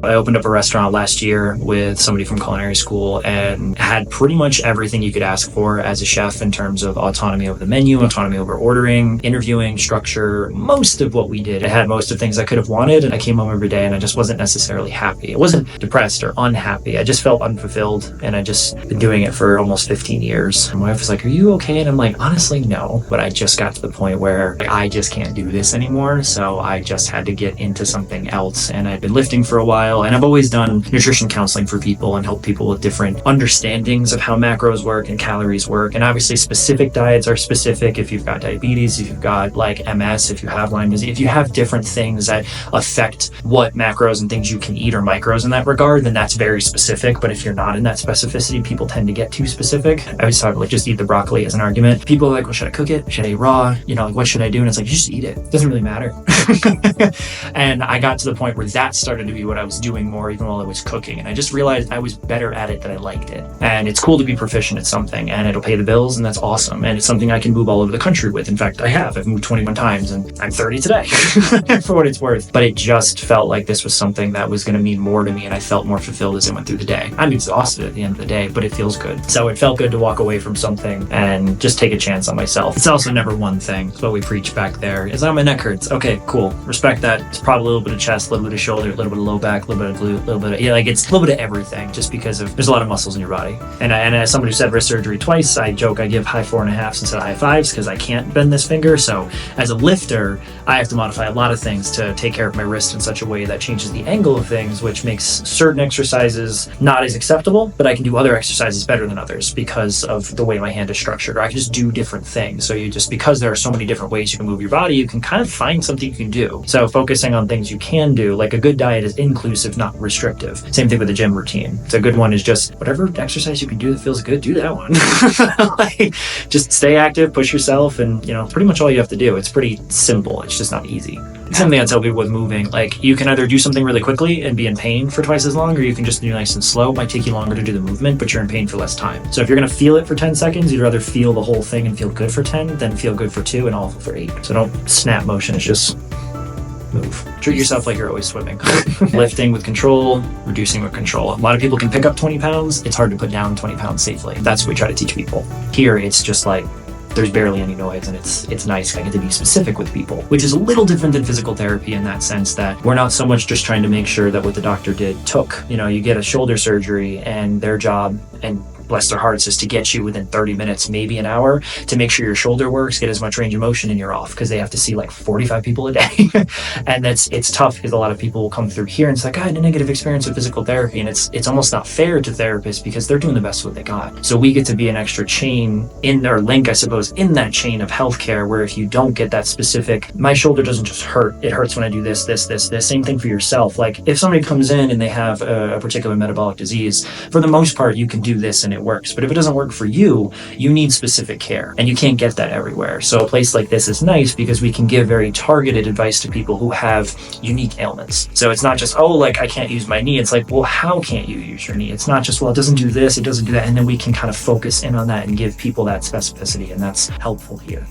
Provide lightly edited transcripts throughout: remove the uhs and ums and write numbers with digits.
I opened up a restaurant last year with somebody from culinary school and had pretty much everything you could ask for as a chef in terms of autonomy over the menu, autonomy over ordering, interviewing, structure, most of what we did. I had most of things I could have wanted, and I came home every day and I just wasn't necessarily happy. I wasn't depressed or unhappy. I just felt unfulfilled, and I just been doing it for almost 15 years. And my wife was like, "Are you okay?" And I'm like, honestly, no. But I just got to the point where I just can't do this anymore. So I just had to get into something else. And I've been lifting for a while, and I've always done nutrition counseling for people and help people with different understandings of how macros work and calories work. And obviously specific diets are specific. If you've got diabetes, if you've got like MS, if you have Lyme disease, if you have different things that affect what macros and things you can eat or micros in that regard, then that's very specific. But if you're not in that specificity, people tend to get too specific. I always talk like just eat the broccoli as an argument. People are like, well, should I cook it? Should I eat raw? You know, like what should I do? And it's like, you just eat it. It doesn't really matter. And I got to the point where that started to be what I was doing more even while I was cooking. And I just realized I was better at it than I liked it. And it's cool to be proficient at something, and it'll pay the bills, and that's awesome. And it's something I can move all over the country with. In fact, I've moved 21 times, and I'm 30 today for what it's worth. But it just felt like this was something that was going to mean more to me, and I felt more fulfilled as I went through the day. I'm exhausted at the end of the day, but it feels good. So it felt good to walk away from something and just take a chance on myself. It's also never one thing. It's what we preach back there. Is my neck hurts. Okay, cool. Respect that. It's probably a little bit of chest, a little bit of shoulder, a little bit of low back, a little bit of glute, a little bit of, like it's a little bit of everything, just because there's a lot of muscles in your body. And as somebody who's had wrist surgery twice, I joke I give high 4.5s instead of high 5s because I can't bend this finger. So as a lifter, I have to modify a lot of things to take care of my wrist in such a way that changes the angle of things, which makes certain exercises not as acceptable, but I can do other exercises better than others because of the way my hand is structured, or I can just do different things. So because there are so many different ways you can move your body, you can kind of find something you can do. So focusing on things you can do, like a good diet is inclusive, not restrictive. Same thing with a gym routine. So a good one is just whatever exercise you can do that feels good, do that one. Like, just stay active, push yourself, and pretty much all you have to do. It's pretty simple. It's just not easy. Something I tell people with moving, like you can either do something really quickly and be in pain for twice as long, or you can just do nice and slow. It might take you longer to do the movement, but you're in pain for less time. So if you're going to feel it for 10 seconds, you'd rather feel the whole thing and feel good for 10 than feel good for 2 and awful for 8. So don't snap motion. It's just move. Treat yourself like you're always swimming. Lifting with control, reducing with control. A lot of people can pick up 20 pounds. It's hard to put down 20 pounds safely. That's what we try to teach people. Here, it's just like, there's barely any noise, and it's nice. I get to be specific with people, which is a little different than physical therapy in that sense that we're not so much just trying to make sure that what the doctor did took. You get a shoulder surgery, and their job, and bless their hearts, is to get you within 30 minutes, maybe an hour, to make sure your shoulder works, get as much range of motion, and you're off, because they have to see like 45 people a day. And it's tough because a lot of people will come through here and it's like, I had a negative experience with physical therapy, and it's almost not fair to therapists because they're doing the best with what they got. So we get to be an extra chain in their link, I suppose, in that chain of healthcare, where if you don't get that specific, my shoulder doesn't just hurt, it hurts when I do this. Same thing for yourself. Like if somebody comes in and they have a particular metabolic disease, for the most part, you can do this and it works. But if it doesn't work for you, you need specific care, and you can't get that everywhere. So a place like this is nice because we can give very targeted advice to people who have unique ailments. So it's not just, like I can't use my knee. It's like, well, how can't you use your knee? It's not just, well, it doesn't do this, it doesn't do that. And then we can kind of focus in on that and give people that specificity, and that's helpful here.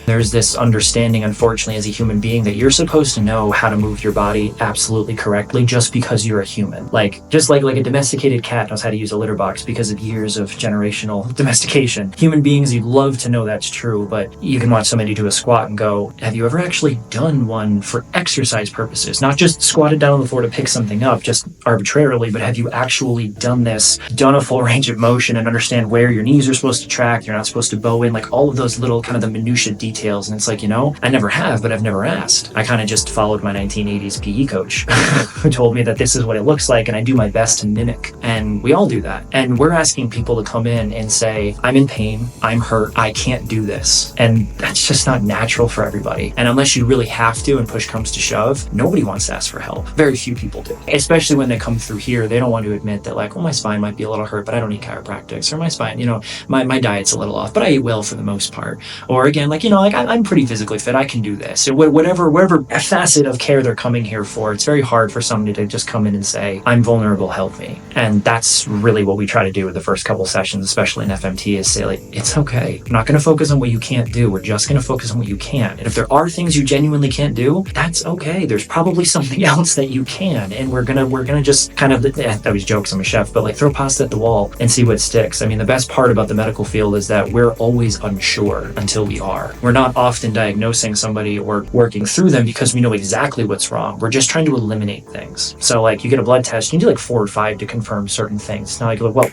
There's this understanding, unfortunately, as a human being, that you're supposed to know how to move your body absolutely correctly just because you're a human. Just like a domesticated cat knows how to use a litter box because of years of generational domestication. Human beings, you'd love to know that's true, but you can watch somebody do a squat and go, have you ever actually done one for exercise purposes? Not just squatted down on the floor to pick something up, just arbitrarily, but have you actually done this, done a full range of motion, and understand where your knees are supposed to track, you're not supposed to bow in, like all of those little kind of the minutia details. And it's like, I never have, but I've never asked. I kind of just followed my 1980s PE coach who told me that this is what it looks like, and I do my best to mimic. And we all do that. And we're asking people to come in and say, I'm in pain, I'm hurt, I can't do this. And that's just not natural for everybody. And unless you really have to and push comes to shove, nobody wants to ask for help. Very few people do. Especially when they come through here, they don't want to admit that my spine might be a little hurt, but I don't need chiropractics. Or my spine, my diet's a little off, but I eat well for the most part. Or again, I'm pretty physically fit, I can do this. So whatever facet of care they're coming here for, it's very hard for somebody to just come in and say, I'm vulnerable, help me. And that's really what we try to do with the first couple sessions, especially in FMT, is say like, it's okay. We're not going to focus on what you can't do. We're just going to focus on what you can. And if there are things you genuinely can't do, that's okay. There's probably something else that you can. And we're gonna just kind of, that was jokes, I'm a chef, but like throw pasta at the wall and see what sticks. I mean, the best part about the medical field is that we're always unsure until we are. We're not often diagnosing somebody or working through them because we know exactly what's wrong. We're just trying to eliminate things. So like you get a blood test, you can do like 4 or 5 to confirm certain things. It's not like, well,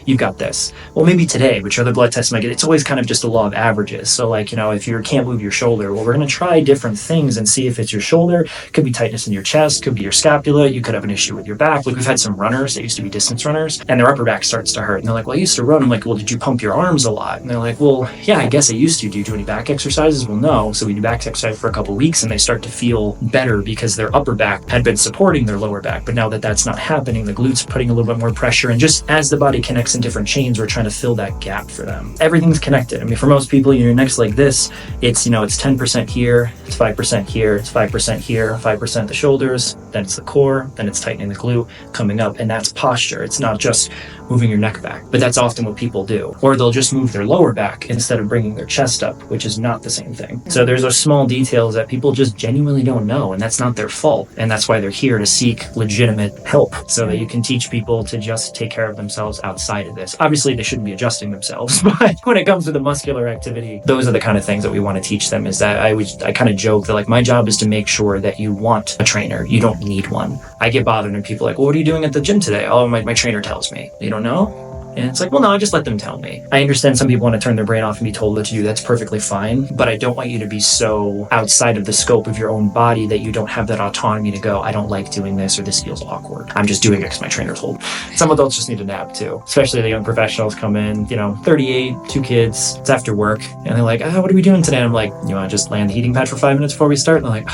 you've got this. Well, maybe today, which other blood tests might get. It's always kind of just a law of averages. So like, if you can't move your shoulder, well, we're going to try different things and see if it's your shoulder. It could be tightness in your chest, could be your scapula. You could have an issue with your back. Like we've had some runners that used to be distance runners and their upper back starts to hurt. And they're like, well, I used to run. I'm like, well, did you pump your arms a lot? And they're like, well, yeah, I guess I used to. Do you do any back exercises? Well, no. So we do back exercise for a couple of weeks and they start to feel better because their upper back had been supporting their lower back. But now that that's not happening, the glutes are putting a little bit more pressure. And just as the body connects in different chains, we're trying to fill that gap for them. Everything's connected. I mean, for most people, your neck's like this. It's, it's 10% here, it's 5% here, it's 5% here, 5% the shoulders, then it's the core, then it's tightening the glute, coming up, and that's posture. It's not just moving your neck back, but that's often what people do. Or they'll just move their lower back instead of bringing their chest up, which is not the same thing. So there's those small details that people just genuinely don't know, and that's not their fault. And that's why they're here to seek legitimate help so that you can teach people to just take care of themselves outside of this. Obviously, they shouldn't be adjusting themselves, but when it comes to the muscular activity, those are the kind of things that we want to teach them. Is that I kind of joke that like my job is to make sure that you want a trainer. You don't need one. I get bothered when people are like, well, what are you doing at the gym today? Oh, my trainer tells me. You don't know? And it's like, well, no, I just let them tell me. I understand some people want to turn their brain off and be told what to do. That's perfectly fine. But I don't want you to be so outside of the scope of your own body that you don't have that autonomy to go, I don't like doing this, or this feels awkward. I'm just doing it because my trainer told. Some adults just need a nap too, especially the young professionals come in, 38, 2 kids, it's after work. And they're like, what are we doing today? And I'm like, you want to just lay on the heating pad for 5 minutes before we start? And they're like,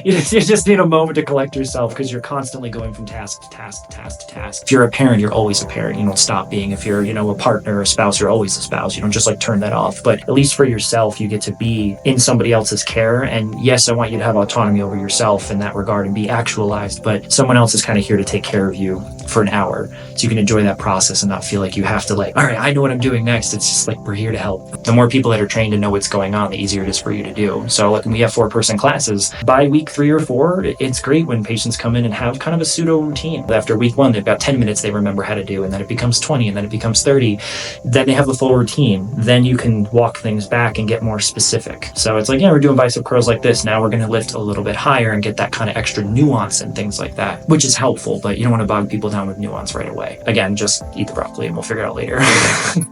yes. You just need a moment to collect yourself because you're constantly going from task to task to task to task. If you're a parent, you're always a parent. You don't stop being. If you're, a partner or a spouse, you're always a spouse. You don't just turn that off. But at least for yourself, you get to be in somebody else's care. And yes, I want you to have autonomy over yourself in that regard and be actualized. But someone else is kind of here to take care of you for an hour. So you can enjoy that process and not feel like you have to all right, I know what I'm doing next. It's just we're here to help. The more people that are trained to know what's going on, the easier it is for you to do. So when we have 4-person classes, by week 3 or 4, it's great when patients come in and have kind of a pseudo routine. After week 1, they've got 10 minutes they remember how to do, and then it becomes 20, and then it becomes 30. Then they have the full routine. Then you can walk things back and get more specific. So it's we're doing bicep curls like this. Now we're going to lift a little bit higher and get that kind of extra nuance and things like that, which is helpful, but you don't want to bog people down with nuance right away. Again, just eat the broccoli and we'll figure it out later.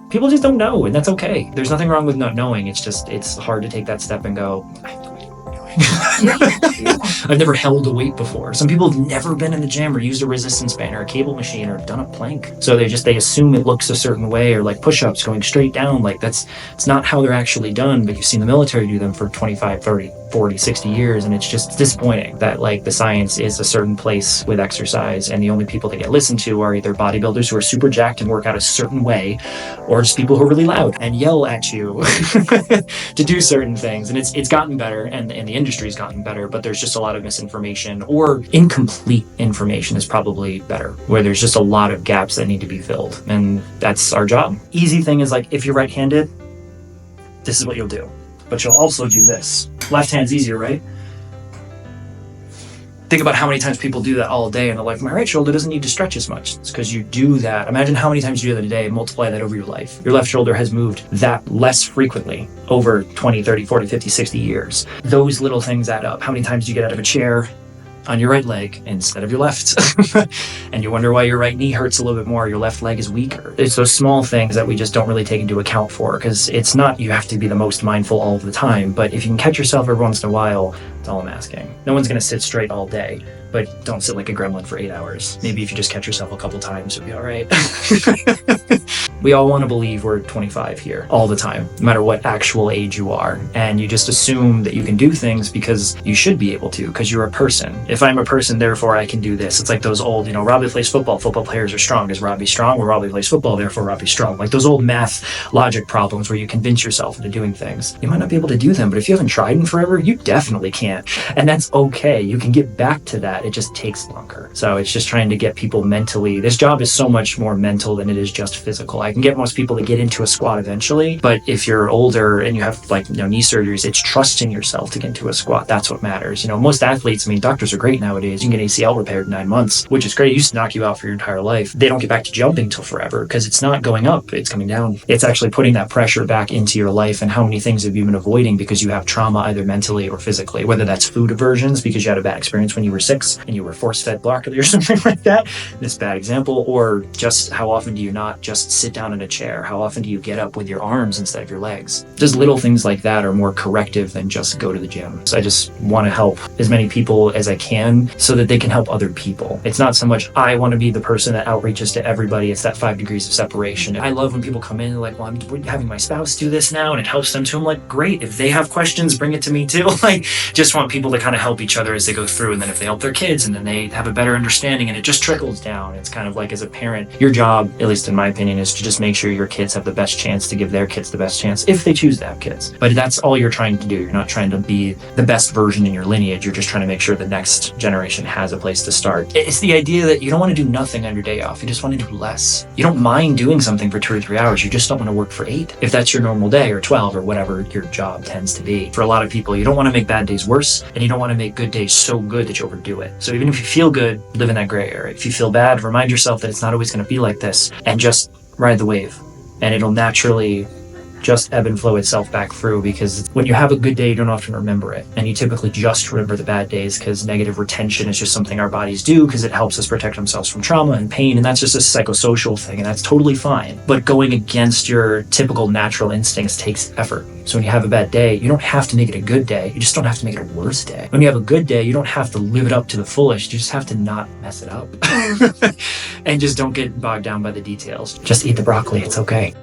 People just don't know, and that's okay. There's nothing wrong with not knowing. It's hard to take that step and go, I've never held a weight before. Some people have never been in the gym or used a resistance band or a cable machine or done a plank. So they assume it looks a certain way, or push-ups going straight down. It's not how they're actually done, but you've seen the military do them for 25, 30, 40, 60 years. And it's just disappointing that the science is a certain place with exercise. And the only people that get listened to are either bodybuilders who are super jacked and work out a certain way, or just people who are really loud and yell at you to do certain things. And it's gotten better, and the industry's gotten better, but there's just a lot of misinformation, or incomplete information is probably better, where there's just a lot of gaps that need to be filled, and that's our job. Easy thing is if you're right-handed, this is what you'll do, but you'll also do this. Left hand's easier, right? Think about how many times people do that all day, and they're like, my right shoulder doesn't need to stretch as much. It's because you do that. Imagine how many times you do that a day, multiply that over your life. Your left shoulder has moved that less frequently over 20, 30, 40, 50, 60 years. Those little things add up. How many times do you get out of a chair on your right leg instead of your left? And you wonder why your right knee hurts a little bit more, your left leg is weaker. It's those small things that we just don't really take into account for, because it's not you have to be the most mindful all the time, but if you can catch yourself every once in a while, that's all I'm asking. No one's going to sit straight all day, but don't sit like a gremlin for 8 hours. Maybe if you just catch yourself a couple times, you'll be all right. We all want to believe we're 25 here all the time, no matter what actual age you are. And you just assume that you can do things because you should be able to, because you're a person. If I'm a person, therefore I can do this. It's like those old, Robbie plays football. Football players are strong. Is Robbie strong? Well, Robbie plays football, therefore Robbie's strong. Like those old math logic problems where you convince yourself into doing things. You might not be able to do them, but if you haven't tried in forever, you definitely can't. And that's okay. You can get back to that. It just takes longer. So it's just trying to get people mentally. This job is so much more mental than it is just physical. I can get most people to get into a squat eventually, but if you're older and you have knee surgeries, it's trusting yourself to get into a squat. That's what matters. Most athletes, doctors are great nowadays. You can get ACL repaired in 9 months, which is great. It used to knock you out for your entire life. They don't get back to jumping till forever because it's not going up, it's coming down. It's actually putting that pressure back into your life. And how many things have you been avoiding because you have trauma either mentally or physically, whether that's food aversions because you had a bad experience when you were 6 and you were force-fed broccoli or something like that. This bad example. Or just how often do you not just sit down in a chair? How often do you get up with your arms instead of your legs? Just little things like that are more corrective than just go to the gym. So I just want to help as many people as I can so that they can help other people. It's not so much I want to be the person that outreaches to everybody. It's that 5 degrees of separation. I love when people come in like, well, I'm having my spouse do this now and it helps them too. I'm like, great. If they have questions, bring it to me too. Just want people to kind of help each other as they go through. And then if they help their kids and then they have a better understanding and it just trickles down. It's kind of like as a parent, your job, at least in my opinion, is to just make sure your kids have the best chance to give their kids the best chance if they choose to have kids. But that's all you're trying to do. You're not trying to be the best version in your lineage. You're just trying to make sure the next generation has a place to start. It's the idea that you don't want to do nothing on your day off. You just want to do less. You don't mind doing something for 2 or 3 hours. You just don't want to work for 8. If that's your normal day or 12 or whatever your job tends to be. For a lot of people, you don't want to make bad days worse and you don't want to make good days so good that you overdo it. So even if you feel good, live in that gray area. If you feel bad, remind yourself that it's not always going to be like this and just ride the wave. And it'll naturally just ebb and flow itself back through, because when you have a good day, you don't often remember it. And you typically just remember the bad days because negative retention is just something our bodies do because it helps us protect themselves from trauma and pain. And that's just a psychosocial thing, and that's totally fine. But going against your typical natural instincts takes effort. So when you have a bad day, you don't have to make it a good day. You just don't have to make it a worse day. When you have a good day, you don't have to live it up to the fullest. You just have to not mess it up. And just don't get bogged down by the details. Just eat the broccoli. It's okay.